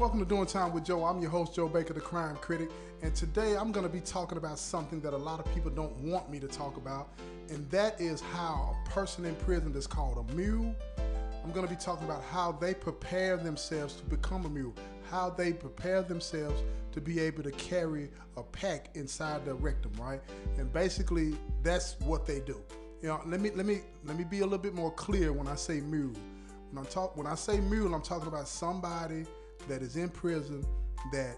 Welcome to Doing Time with Joe. I'm your host, Joe Baker, the crime critic, and today I'm going to be talking about something that a lot of people don't want me to talk about, and that is how a person in prison that's called a mule. I'm going to be talking about how they prepare themselves to become a mule, how they prepare themselves to be able to carry a pack inside their rectum, right? And basically, that's what they do. You know, let me be a little bit more clear when I say mule. When I say mule, I'm talking about somebody that is in prison that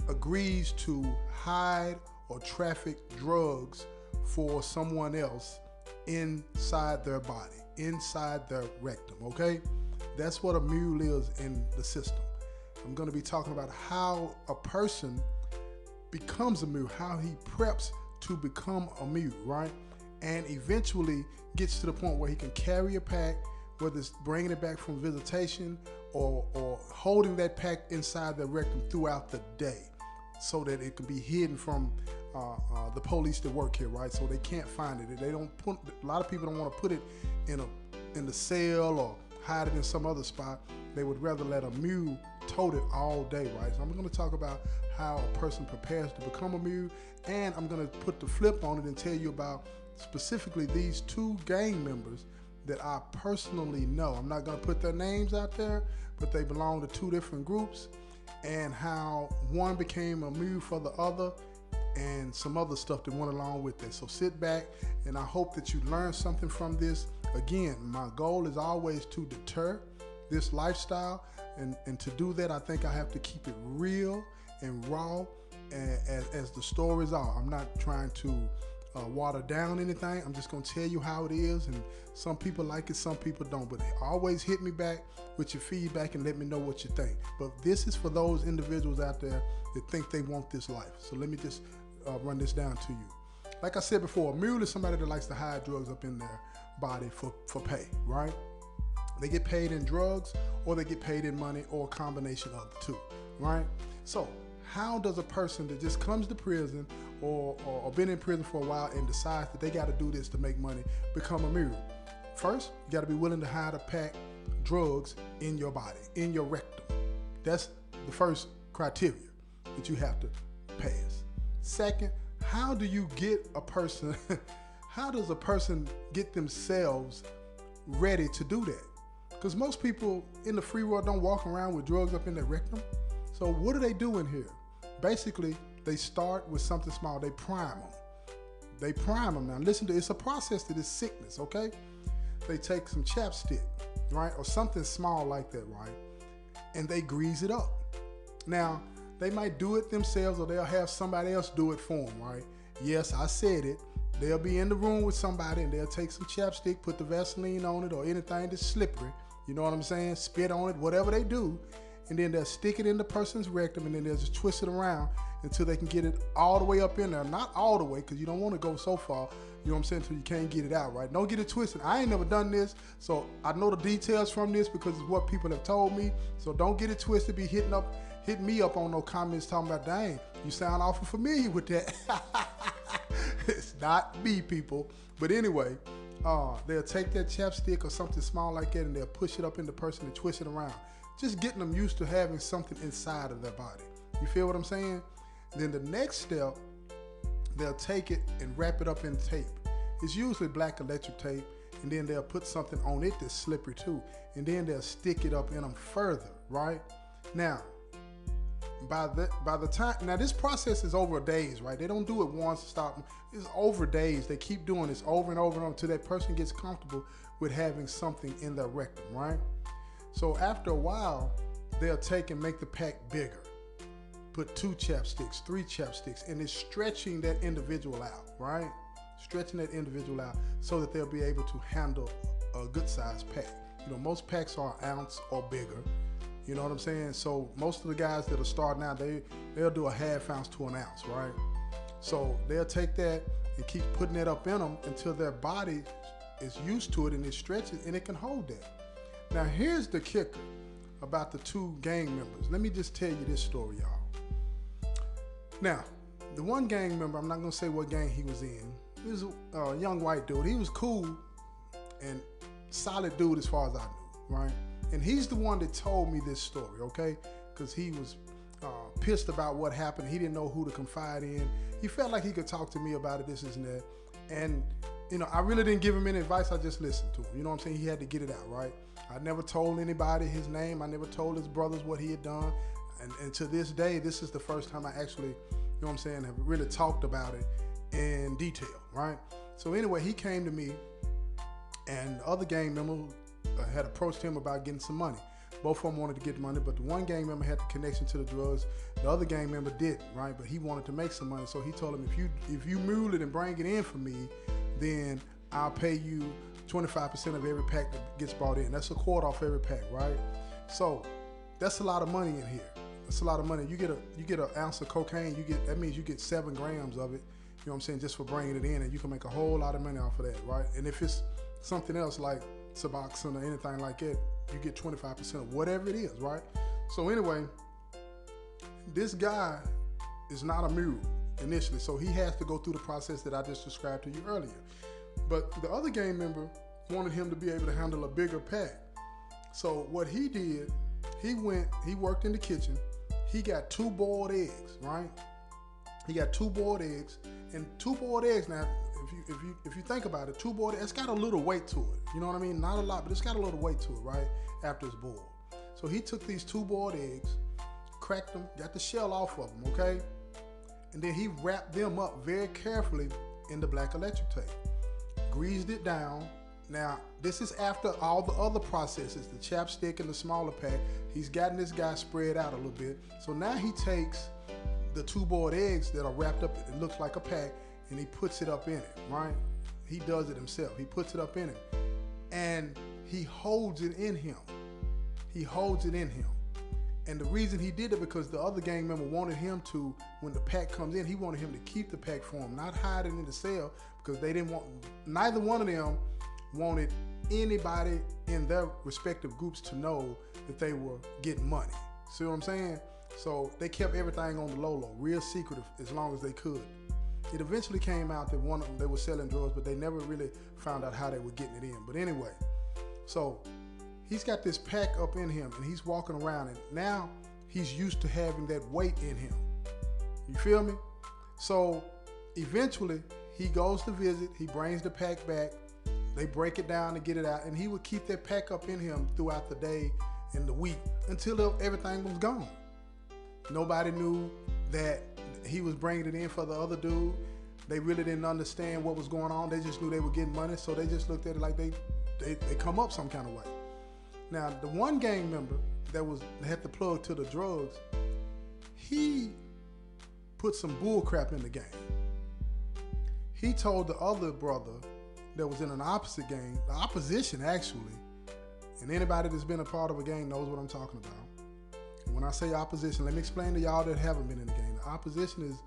agrees to hide or traffic drugs for someone else inside their body, inside their rectum, okay? That's what a mule is in the system. I'm going to be talking about how a person becomes a mule, how he preps to become a mule, right? And eventually gets to the point where he can carry a pack, whether it's bringing it back from visitation or holding that pack inside the rectum throughout the day so that it can be hidden from the police that work here, right? So they can't find it. They don't put, a lot of people don't want to put it in the cell or hide it in some other spot. They would rather let a mule tote it all day, right? So I'm going to talk about how a person prepares to become a mule, and I'm going to put the flip on it and tell you about specifically these two gang members that I personally know. I'm not going to put their names out there, but they belong to two different groups, and how one became a mule for the other and some other stuff that went along with it. So sit back, and I hope that you learn something from this. Again, my goal is always to deter this lifestyle, and to do that, I think I have to keep it real and raw as the stories are. I'm not trying to water down anything. I'm just going to tell you how it is, and some people like it, some people don't, but always hit me back with your feedback and let me know what you think. But this is for those individuals out there that think they want this life. So let me just run this down to you. Like I said before, a mule is somebody that likes to hide drugs up in their body for pay, right? They get paid in drugs, or they get paid in money, or a combination of the two, right? So how does a person that just comes to prison or been in prison for a while and decides that they got to do this to make money become a mule? First, you got to be willing to hide a pack drugs in your body, in your rectum. That's the first criteria that you have to pass. Second, how do you get a person, how does a person get themselves ready to do that? Because most people in the free world don't walk around with drugs up in their rectum. So what do they do in here? Basically, they start with something small. They prime them. They prime them. Now listen to, it's a process to this sickness, okay? They take some chapstick, right? Or something small like that, right? And they grease it up. Now, they might do it themselves, or they'll have somebody else do it for them, right? Yes, I said it. They'll be in the room with somebody and they'll take some chapstick, put the Vaseline on it or anything that's slippery. You know what I'm saying? Spit on it, whatever they do. And then they'll stick it in the person's rectum, and then they'll just twist it around until they can get it all the way up in there. Not all the way, because you don't want to go so far, you know what I'm saying, until you can't get it out, right? Don't get it twisted. I ain't never done this, so I know the details from this because it's what people have told me. So don't get it twisted, be hitting me up on no comments talking about, dang, you sound awful familiar with that. It's not me, people. But anyway, they'll take that chapstick or something small like that, and they'll push it up in the person and twist it around. Just getting them used to having something inside of their body. You feel what I'm saying? Then the next step, they'll take it and wrap it up in tape. It's usually black electric tape, and then they'll put something on it that's slippery too, and then they'll stick it up in them further, right? Now, by the time, now this process is over days, right? They don't do it once, stop. It's over days. They keep doing this over and over and over until that person gets comfortable with having something in their rectum, right? So after a while, they'll take and make the pack bigger. Put 2 chapsticks, 3 chapsticks, and it's stretching that individual out, right? Stretching that individual out so that they'll be able to handle a good sized pack. You know, most packs are an ounce or bigger. You know what I'm saying? So most of the guys that are starting out, they'll do a ½ ounce to an ounce, right? So they'll take that and keep putting it up in them until their body is used to it and it stretches and it can hold that. Now here's the kicker about the two gang members. Let me just tell you this story, y'all. Now, the one gang member, I'm not gonna say what gang he was in. He was a young white dude. He was cool and solid dude as far as I knew, right? And he's the one that told me this story, okay? because he was pissed about what happened. He didn't know who to confide in. He felt like he could talk to me about it, this and that. And, I really didn't give him any advice. I just listened to him. You know what I'm saying? He had to get it out, right? I never told anybody his name. I never told his brothers what he had done. And to this day, this is the first time I actually, have really talked about it in detail, right? So anyway, he came to me, and the other gang member had approached him about getting some money. Both of them wanted to get money, but the one gang member had the connection to the drugs. The other gang member didn't, right? But he wanted to make some money. So he told him, if you mule it and bring it in for me, then I'll pay you 25% of every pack that gets brought in. That's a quarter off every pack, right? So that's a lot of money in here. That's a lot of money. You get an ounce of cocaine, that means you get 7 grams of it, just for bringing it in, and you can make a whole lot of money off of that, right? And if it's something else like Suboxone or anything like that, you get 25% of whatever it is, right? So anyway, this guy is not a mule initially, so he has to go through the process that I just described to you earlier. But the other gang member wanted him to be able to handle a bigger pack. So what he did, he worked in the kitchen. He got 2 boiled eggs, right? He got 2 boiled eggs, and 2 boiled eggs. Now, if you think about it, 2 boiled eggs, it's got a little weight to it. You know what I mean? Not a lot, but it's got a little weight to it, right? After it's boiled. So he took these 2 boiled eggs, cracked them, got the shell off of them, okay? And then he wrapped them up very carefully in the black electric tape. Greased it down. Now, this is after all the other processes, the chapstick and the smaller pack. He's gotten this guy spread out a little bit. So now he takes the 2 boiled eggs that are wrapped up, it looks like a pack, and he puts it up in it, right? He does it himself. He puts it up in it. And he holds it in him. He holds it in him. And the reason he did it because the other gang member wanted him to, when the pack comes in, he wanted him to keep the pack for him, not hide it in the cell, because they didn't want, neither one of them wanted anybody in their respective groups to know that they were getting money. See what I'm saying? So they kept everything on the low, real secretive as long as they could. It eventually came out that one of them, they were selling drugs, but they never really found out how they were getting it in. But anyway, so he's got this pack up in him, and he's walking around, and now he's used to having that weight in him. You feel me? So eventually he goes to visit, he brings the pack back, they break it down to get it out, and he would keep that pack up in him throughout the day and the week until everything was gone. Nobody knew that he was bringing it in for the other dude. They really didn't understand what was going on. They just knew they were getting money, so they just looked at it like they come up some kind of way. Now, the one gang member that had the plug to the drugs, he put some bull crap in the game. He told the other brother that was in an opposite gang, the opposition actually, and anybody that's been a part of a gang knows what I'm talking about. And when I say opposition, let me explain to y'all that haven't been in the gang. The opposition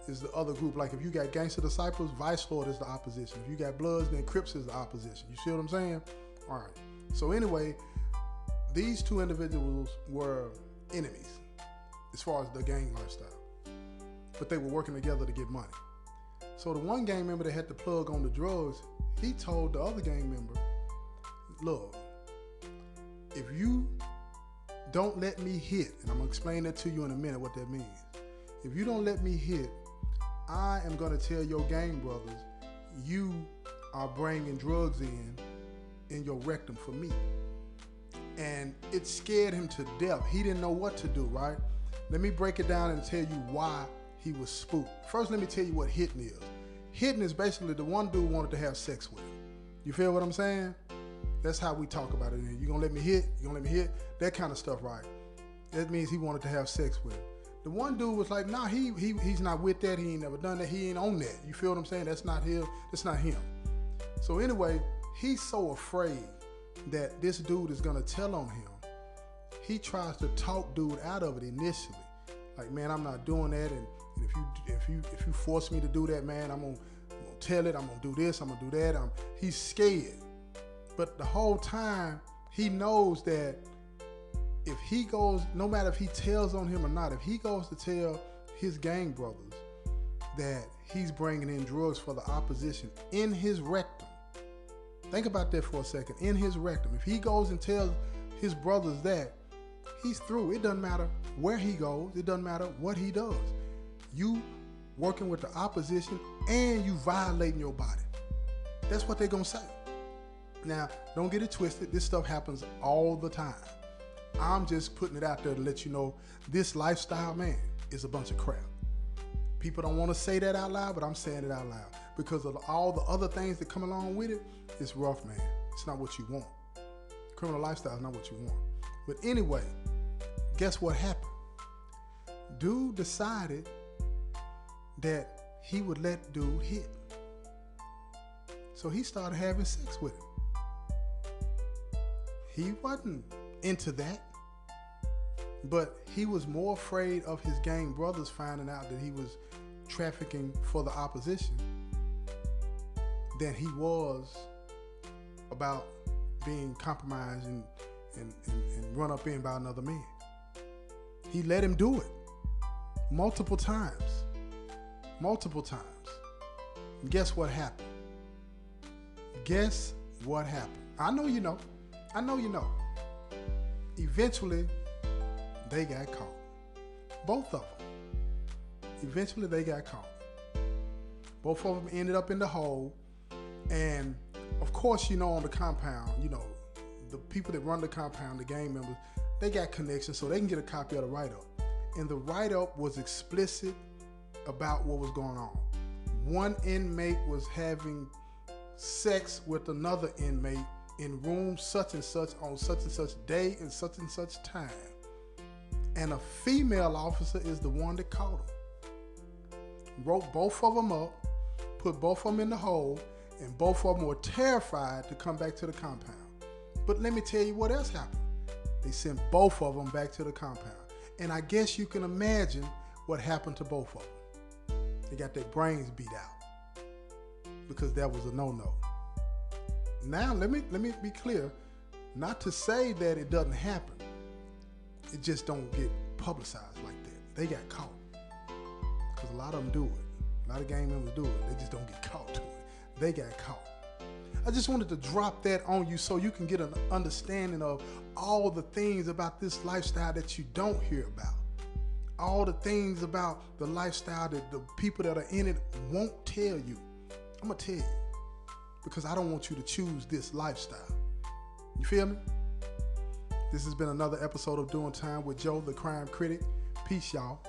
is the other group. Like if you got Gangster Disciples, Vice Lord is the opposition. If you got Bloods, then Crips is the opposition. You see what I'm saying? All right. So anyway, these 2 individuals were enemies as far as the gang lifestyle, but they were working together to get money. So the one gang member that had the plug on the drugs, he told the other gang member, look, if you don't let me hit, and I'm gonna explain that to you in a minute what that means. If you don't let me hit, I am gonna tell your gang brothers, you are bringing drugs in your rectum for me. And it scared him to death. He didn't know what to do, right? Let me break it down and tell you why he was spooked. First, let me tell you what hitting is. Hitting is basically the one dude wanted to have sex with him. You feel what I'm saying? That's how we talk about it. You gonna let me hit? You gonna let me hit? That kind of stuff, right? That means he wanted to have sex with him. The one dude was like, nah, he's not with that. He ain't never done that. He ain't on that. You feel what I'm saying? That's not him. That's not him. So anyway, he's so afraid that this dude is gonna tell on him. He tries to talk dude out of it initially. Like, man, I'm not doing that. And if you force me to do that, man, I'm gonna tell it. I'm gonna do this. I'm gonna do that. He's scared. But the whole time, he knows that if he goes, no matter if he tells on him or not, if he goes to tell his gang brothers that he's bringing in drugs for the opposition in his rectum, think about that for a second, in his rectum. If he goes and tells his brothers that, he's through. It doesn't matter where he goes. It doesn't matter what he does. You working with the opposition and you violating your body. That's what they're going to say. Now, don't get it twisted. This stuff happens all the time. I'm just putting it out there to let you know this lifestyle, man, is a bunch of crap. People don't want to say that out loud, but I'm saying it out loud because of all the other things that come along with it. It's rough, man. It's not what you want. Criminal lifestyle is not what you want. But anyway, guess what happened? Dude decided that he would let dude hit. So he started having sex with him. He wasn't into that, but he was more afraid of his gang brothers finding out that he was trafficking for the opposition than he was about being compromised and run up in by another man. He let him do it multiple times. And guess what happened? Guess what happened? I know you know. Eventually, they got caught. Both of them. Eventually, they got caught. Both of them ended up in the hole. And of course, on the compound, the people that run the compound, the gang members, they got connections so they can get a copy of the write-up. And the write-up was explicit about what was going on. One inmate was having sex with another inmate in room such and such on such and such day and such time. And a female officer is the one that caught him. Wrote both of them up, put both of them in the hole, and both of them were terrified to come back to the compound. But let me tell you what else happened. They sent both of them back to the compound. And I guess you can imagine what happened to both of them. They got their brains beat out because that was a no-no. Now, let me be clear, not to say that it doesn't happen. It just don't get publicized like that. They got caught because a lot of them do it. A lot of gang members do it. They just don't get caught doing it. They got caught. I just wanted to drop that on you so you can get an understanding of all the things about this lifestyle that you don't hear about. All the things about the lifestyle that the people that are in it won't tell you. I'm going to tell you because I don't want you to choose this lifestyle. You feel me? This has been another episode of Doing Time with Joe, the Crime Critic. Peace, y'all.